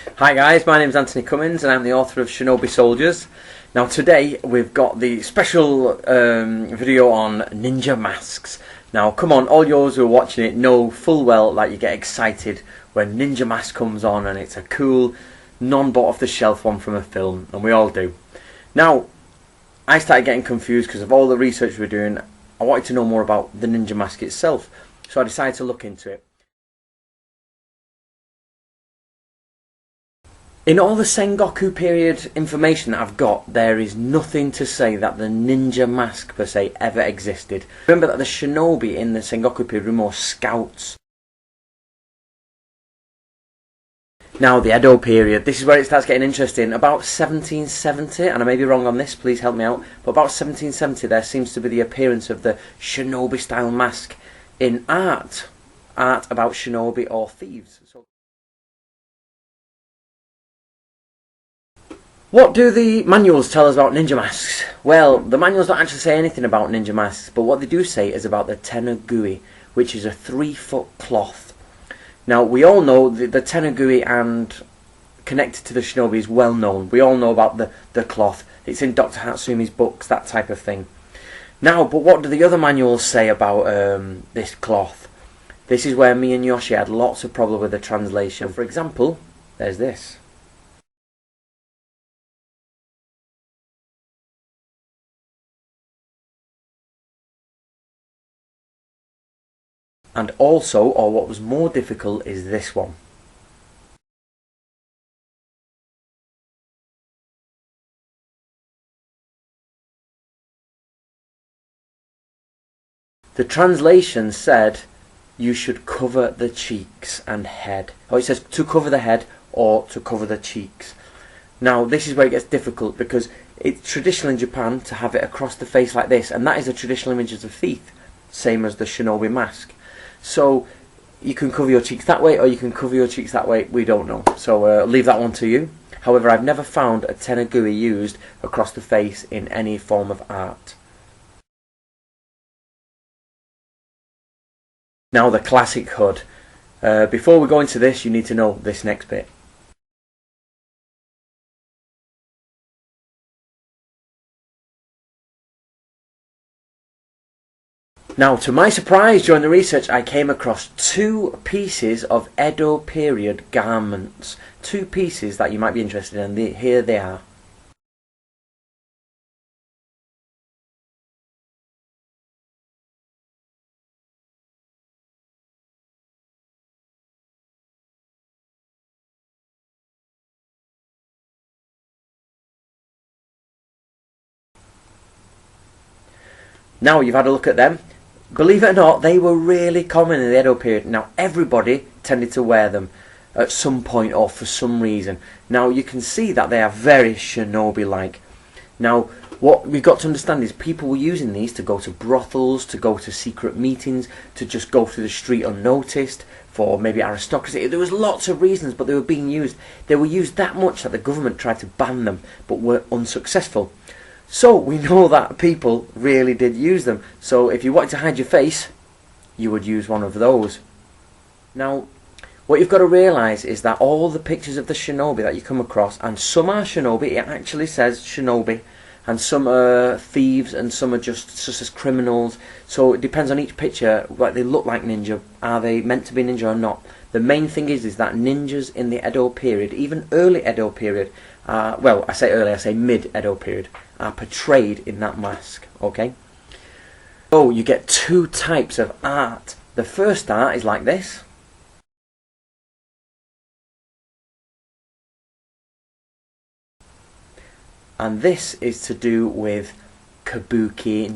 Hi guys, my name is Anthony Cummins and I'm the author of Shinobi Soldiers. Now today we've got the special video on ninja masks. Now come on, all yours who are watching it know full well that you get excited when Ninja Mask comes on and it's a cool, non-bought off the shelf one from a film, and we all do. Now, I started getting confused because of all the research we're doing. I wanted to know more about the Ninja Mask itself, so I decided to look into it. In all the Sengoku period information that I've got, there is nothing to say that the ninja mask per se ever existed. Remember that the shinobi in the Sengoku period were more scouts. Now the Edo period, this is where it starts getting interesting. About 1770, and I may be wrong on this, please help me out, but about 1770 there seems to be the appearance of the shinobi style mask in art about shinobi or thieves. What do the manuals tell us about ninja masks? Well, the manuals don't actually say anything about ninja masks, but what they do say is about the Tenugui, which is a 3-foot cloth. Now, we all know the Tenugui and connected to the shinobi is well known. We all know about the cloth. It's in Dr. Hatsumi's books, that type of thing. Now, but what do the other manuals say about this cloth? This is where me and Yoshi had lots of problem with the translation. For example, there's this. And also, or what was more difficult, is this one. The translation said you should cover the cheeks and head. Oh, it says to cover the head or to cover the cheeks. Now, this is where it gets difficult because it's traditional in Japan to have it across the face like this, and that is a traditional image of the thief, same as the shinobi mask. So you can cover your cheeks that way or you can cover your cheeks that way, we don't know. So leave that one to you. However, I've never found a tenugui used across the face in any form of art. Now the classic hood. Before we go into this, you need to know this next bit. Now, to my surprise, during the research, I came across 2 pieces of Edo period garments. 2 pieces that you might be interested in. Here they are. Now you've had a look at them. Believe it or not, they were really common in the Edo period. Now everybody tended to wear them at some point or for some reason. Now you can see that they are very shinobi-like. Now what we've got to understand is people were using these to go to brothels, to go to secret meetings, to just go through the street unnoticed, for maybe aristocracy. There was lots of reasons, but they were being used. They were used that much that the government tried to ban them, but were unsuccessful. So we know that people really did use them. So if you wanted to hide your face, you would use one of those. Now, what you've got to realise is that all the pictures of the shinobi that you come across, and some are shinobi, it actually says shinobi, and some are thieves, and some are just as criminals. So it depends on each picture what they look like ninja. Are they meant to be ninja or not? The main thing is that ninjas in the Edo period, even early Edo period, well, I say early, I say mid-Edo period, are portrayed in that mask, okay? So you get 2 types of art. The first art is like this. And this is to do with kabuki,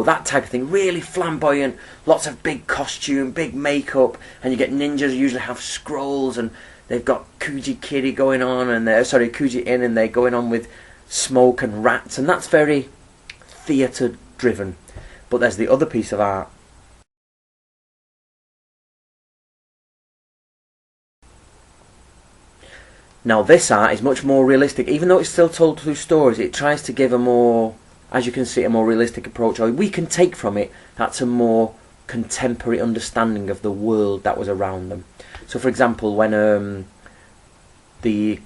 that type of thing. Really flamboyant, lots of big costume, big makeup, and you get ninjas who usually have scrolls and they've got Kuji Kiri going on, and Kuji In, and they're going on with smoke and rats, and that's very theatre driven. But there's the other piece of art. Now this art is much more realistic. Even though it's still told through stories, it tries to give a more, as you can see, a more realistic approach. Or we can take from it that's a more contemporary understanding of the world that was around them. So for example, when the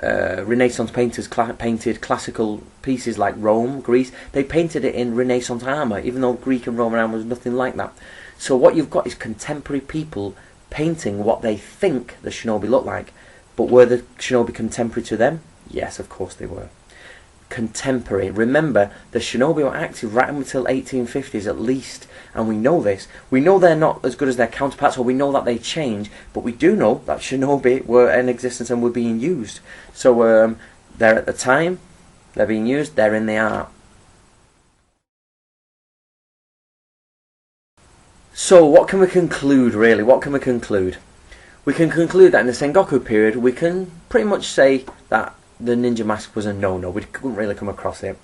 Renaissance painters painted classical pieces like Rome, Greece. They painted it in Renaissance armour, even though Greek and Roman armour was nothing like that. So what you've got is contemporary people painting what they think the shinobi looked like. But were the shinobi contemporary to them? Yes, of course they were. Contemporary. Remember, the shinobi were active right until 1850s at least, and we know this. We know they're not as good as their counterparts, or we know that they change, but we do know that shinobi were in existence and were being used. So they're at the time, they're being used, they're in the art. So what can we conclude, really? What can we conclude? We can conclude that in the Sengoku period, we can pretty much say that the ninja mask was a no-no. We couldn't really come across it.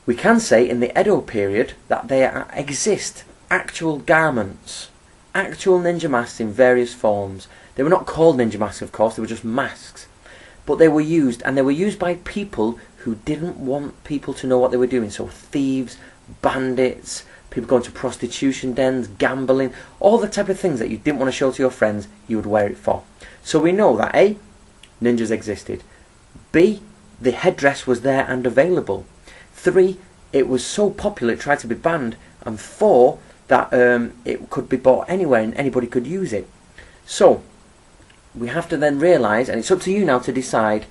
We can say in the Edo period that there exist actual garments, actual ninja masks in various forms. They were not called ninja masks, of course, they were just masks. But they were used, and they were used by people who didn't want people to know what they were doing. So thieves, bandits, people going to prostitution dens, gambling, all the type of things that you didn't want to show to your friends, you would wear it for. So we know that A, ninjas existed. B, the headdress was there and available. 3, it was so popular it tried to be banned. And 4, that it could be bought anywhere and anybody could use it. So, we have to then realise, and it's up to you now to decide,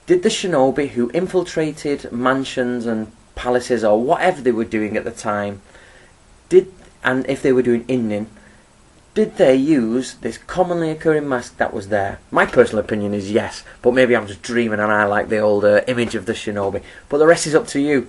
did the shinobi who infiltrated mansions and palaces or whatever they were doing at the time, and if they were doing innin, did they use this commonly occurring mask that was there? My personal opinion is yes, but maybe I'm just dreaming and I like the old image of the shinobi. But the rest is up to you.